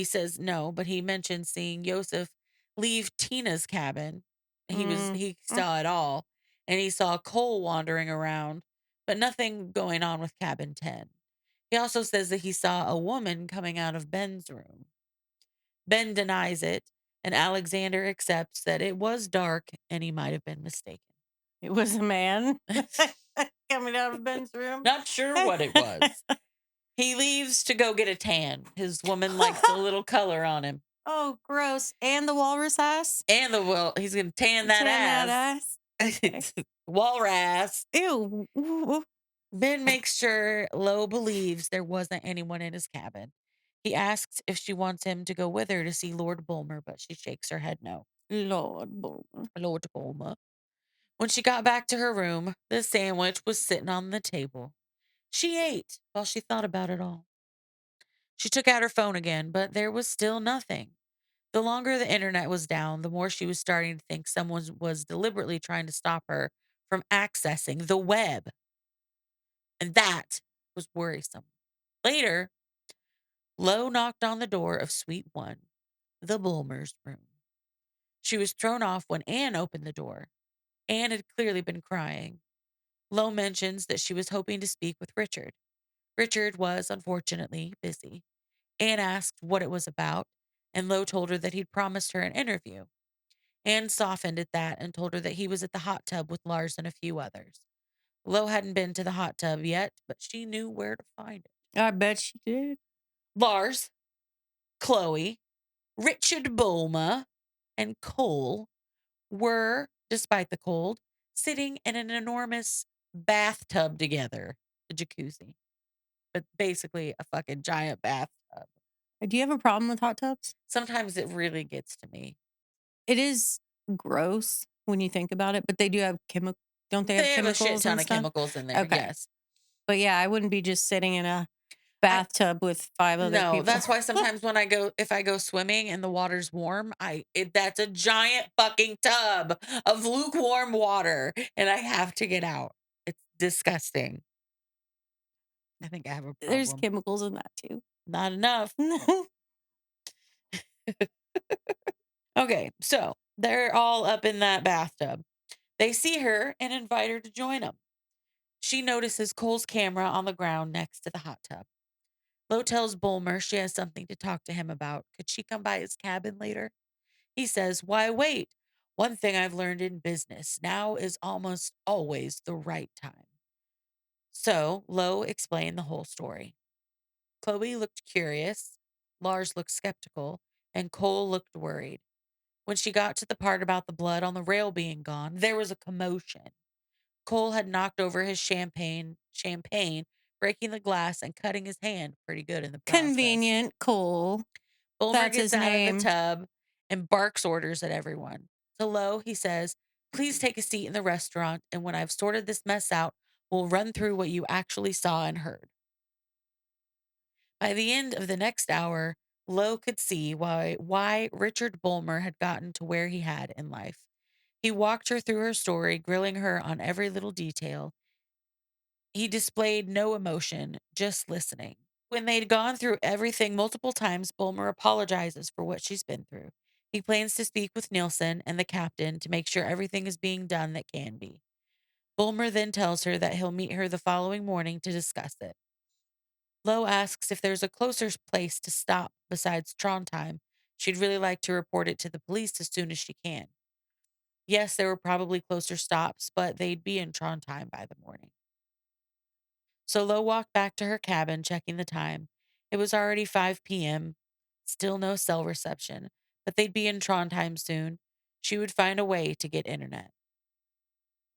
says no, but he mentions seeing Yosef leave Tina's cabin. He Mm. saw it all, and he saw Cole wandering around, but nothing going on with cabin 10. He also says that he saw a woman coming out of Ben's room. Ben denies it, and Alexander accepts that it was dark and he might have been mistaken. It was a man coming out of Ben's room. Not sure what it was. He leaves to go get a tan. His woman likes a little color on him. Oh, gross. And the walrus ass? And he's going to tan that ass. Okay. Walrus. Ew. Ooh. Ben makes sure Lo believes there wasn't anyone in his cabin. He asks if she wants him to go with her to see Lord Bulmer, but she shakes her head no. Lord Bulmer. Lord Bulmer. When she got back to her room, the sandwich was sitting on the table. She ate while she thought about it all. She took out her phone again, but there was still nothing. The longer the internet was down, the more she was starting to think someone was deliberately trying to stop her from accessing the web. And that was worrisome. Later, Lo knocked on the door of Suite 1, the Bulmer's room. She was thrown off when Anne opened the door. Anne had clearly been crying. Lo mentions that she was hoping to speak with Richard. Richard was, unfortunately, busy. Anne asked what it was about, and Lo told her that he'd promised her an interview. Anne softened at that and told her that he was at the hot tub with Lars and a few others. Lo hadn't been to the hot tub yet, but she knew where to find it. I bet she did. Lars, Chloe, Richard Bulma, and Cole were, despite the cold, sitting in an enormous bathtub together, the jacuzzi. but basically a fucking giant bathtub. Do you have a problem with hot tubs? Sometimes it really gets to me. It is gross when you think about it, but they do have don't they have They have a shit chemicals ton and of stuff? chemicals in there, Okay. yes. But yeah, I wouldn't be just sitting in a I bathtub with 5 other No, people. that's why sometimes when if I go swimming and the water's warm, that's a giant fucking tub of lukewarm water and I have to get out. It's disgusting. I think I have a There's problem. chemicals in that too. Not enough. Okay, so they're all up in that bathtub. They see her and invite her to join them. She notices Cole's camera on the ground next to the hot tub. Lo tells Bulmer she has something to talk to him about. Could she come by his cabin later? He says, "Why wait? One thing I've learned in business, now is almost always the right time." So Lo explained the whole story. Chloe looked curious, Lars looked skeptical, and Cole looked worried. When she got to the part about the blood on the rail being gone, there was a commotion. Cole had knocked over his champagne, breaking the glass and cutting his hand pretty good in the process. Convenient, Cole. Bulmer That's gets his out of the name. tub and barks orders at everyone. To Lo, he says, "Please take a seat in the restaurant, and when I've sorted this mess out, we'll run through what you actually saw and heard." By the end of the next hour, Lo could see why Richard Bulmer had gotten to where he had in life. He walked her through her story, grilling her on every little detail. He displayed no emotion, just listening. When they'd gone through everything multiple times, Bulmer apologizes for what she's been through. He plans to speak with Nielsen and the captain to make sure everything is being done that can be. Bulmer then tells her that he'll meet her the following morning to discuss it. Lo asks if there's a closer place to stop besides Trondheim. She'd really like to report it to the police as soon as she can. Yes, there were probably closer stops, but they'd be in Trondheim by the morning. So Lo walked back to her cabin, checking the time. It was already 5 p.m., still no cell reception, but they'd be in Trondheim soon. She would find a way to get internet.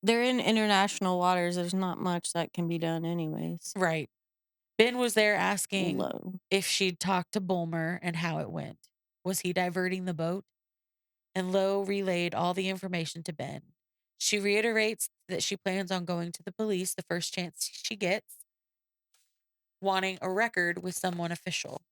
They're in international waters. There's not much that can be done anyways. Right. Ben was there asking Low. if she'd talked to Bulmer and how it went. Was he diverting the boat? And Lo relayed all the information to Ben. She reiterates that she plans on going to the police the first chance she gets, wanting a record with someone official.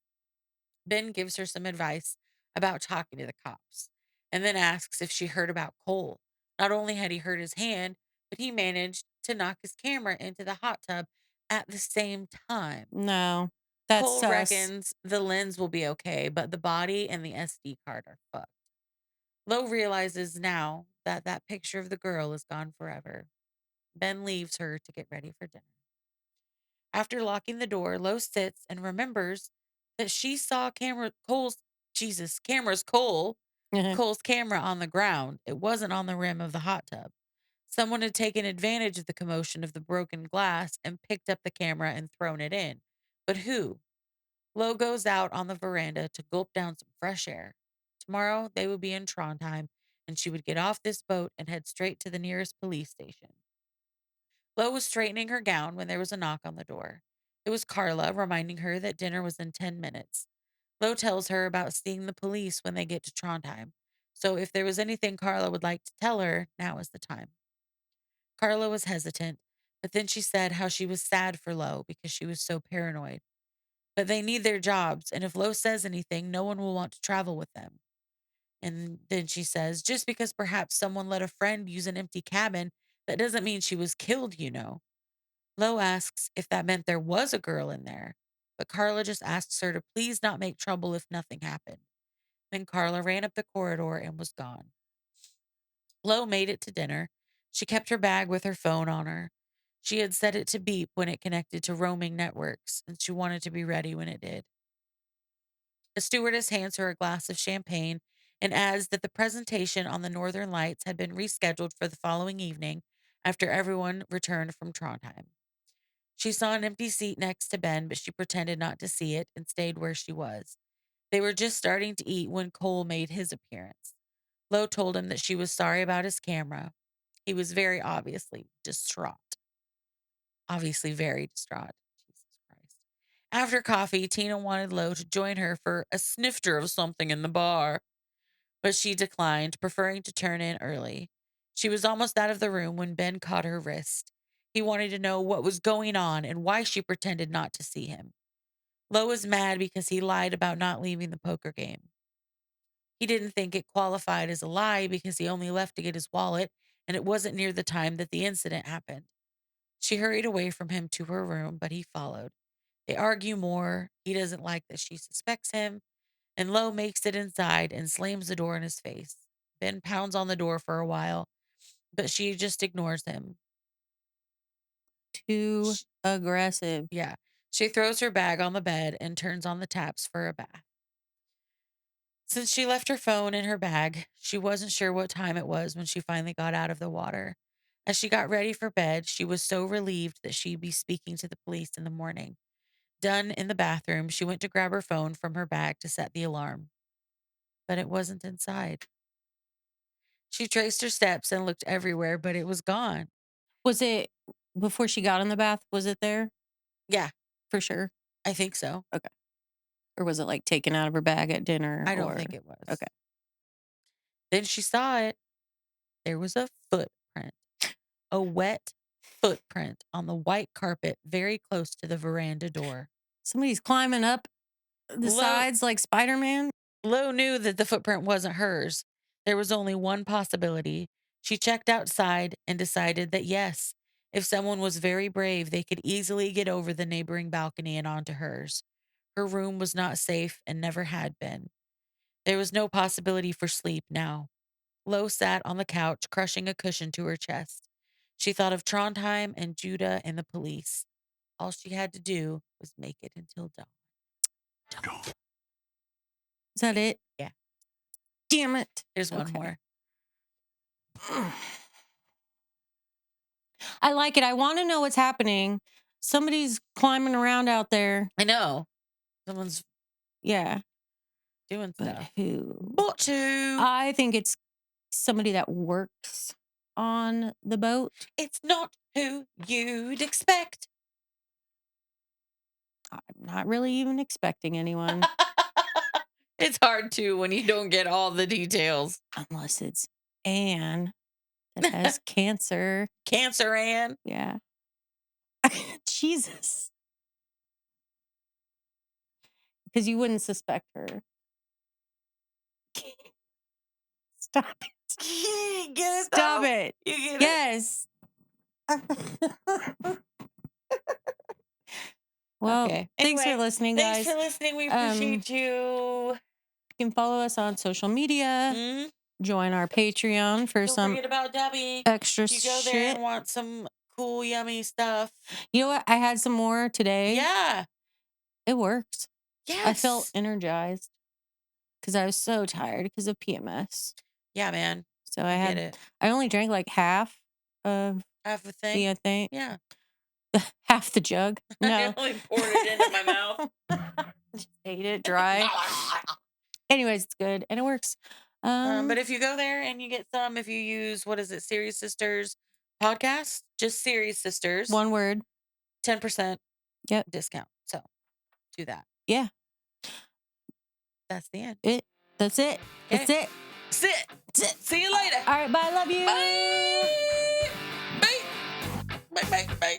Ben gives her some advice about talking to the cops and then asks if she heard about Cole. Not only had he hurt his hand, but he managed to knock his camera into the hot tub at the same time. No. That's Cole sus. reckons the lens will be okay, but the body and the SD card are fucked. Lo realizes now that that picture of the girl is gone forever. Ben leaves her to get ready for dinner. After locking the door, Lo sits and remembers that she saw Cole's camera on the ground. It wasn't on the rim of the hot tub. Someone had taken advantage of the commotion of the broken glass and picked up the camera and thrown it in. But who? Lo goes out on the veranda to gulp down some fresh air. Tomorrow they would be in Trondheim, and she would get off this boat and head straight to the nearest police station. Lo was straightening her gown when there was a knock on the door. It was Carla, reminding her that dinner was in 10 minutes. Lo tells her about seeing the police when they get to Trondheim. So if there was anything Carla would like to tell her, now is the time. Carla was hesitant, but then she said how she was sad for Lo because she was so paranoid. But they need their jobs, and if Lo says anything, no one will want to travel with them. And then she says, just because perhaps someone let a friend use an empty cabin, that doesn't mean she was killed, you know. Lo asks if that meant there was a girl in there, but Carla just asks her to please not make trouble if nothing happened. Then Carla ran up the corridor and was gone. Lo made it to dinner. She kept her bag with her phone on her. She had set it to beep when it connected to roaming networks, and she wanted to be ready when it did. A stewardess hands her a glass of champagne and adds that the presentation on the Northern Lights had been rescheduled for the following evening after everyone returned from Trondheim. She saw an empty seat next to Ben, but she pretended not to see it and stayed where she was. They were just starting to eat when Cole made his appearance. Lo told him that she was sorry about his camera. He was very obviously distraught. Obviously very distraught. Jesus Christ. After coffee, Tina wanted Lo to join her for a snifter of something in the bar, but she declined, preferring to turn in early. She was almost out of the room when Ben caught her wrist. He wanted to know what was going on and why she pretended not to see him. Lo was mad because he lied about not leaving the poker game. He didn't think it qualified as a lie because he only left to get his wallet, and it wasn't near the time that the incident happened. She hurried away from him to her room, but he followed. They argue more. He doesn't like that she suspects him, and Lo makes it inside and slams the door in his face. Ben pounds on the door for a while, but she just ignores him. Too aggressive. Yeah. She throws her bag on the bed and turns on the taps for a bath. Since she left her phone in her bag, she wasn't sure what time it was when she finally got out of the water. As she got ready for bed, she was so relieved that she'd be speaking to the police in the morning. Done in the bathroom, she went to grab her phone from her bag to set the alarm. But it wasn't inside. She traced her steps and looked everywhere, but it was gone. Was it before she got in the bath? Was it there Yeah, for sure? I think so. Okay. Or was it like taken out of her bag at dinner? I don't think it was. Okay. Then she saw it. There was a footprint, a wet footprint on the white carpet very close to the veranda door. Somebody's climbing up the sides like Spider-Man. Lo knew that the footprint wasn't hers. There was only one possibility. She checked outside and decided that yes, if someone was very brave, they could easily get over the neighboring balcony and onto hers. Her room was not safe and never had been. There was no possibility for sleep now. Lo sat on the couch, crushing a cushion to her chest. She thought of Trondheim and Judah and the police. All she had to do was make it until dawn. Is that it? Yeah. Damn it. There's one more. I like it. I want to know what's happening. Somebody's climbing around out there. I know. Someone's Yeah. doing But stuff. who? But who? I think it's somebody that works on the boat. It's not who you'd expect. I'm not really even expecting anyone. It's hard to when you don't get all the details. Unless it's Anne that has cancer. Cancer Anne. Yeah. Jesus. Because you wouldn't suspect her. Stop it. Get it? Stop though? it. You get it? Yes. Well, Okay. thanks for Anyway, listening, guys. Thanks for listening. We appreciate you. You can follow us on social media. Mm? Join our Patreon for Don't some forget about Debbie. extra You go there shit. and want some cool, yummy stuff. You know what? I had some more today. Yeah. It works. Yes. I felt energized because I was so tired because of PMS. Yeah, man. So Get it. I only drank like half of Half a thing. the thing. Yeah. Half the jug. I No. only poured it into my mouth. Just ate it dry. Anyways, it's good and it works. But if you go there and you get some, if you use, what is it, Serious Sisters podcast, just Serious Sisters, one word, 10% Yep. discount. So do that. Yeah. That's the end. That's it. Okay. That's it. Sit. See you later. All right. Bye. Love you. Bye. Bye. Bye. Bye. Bye.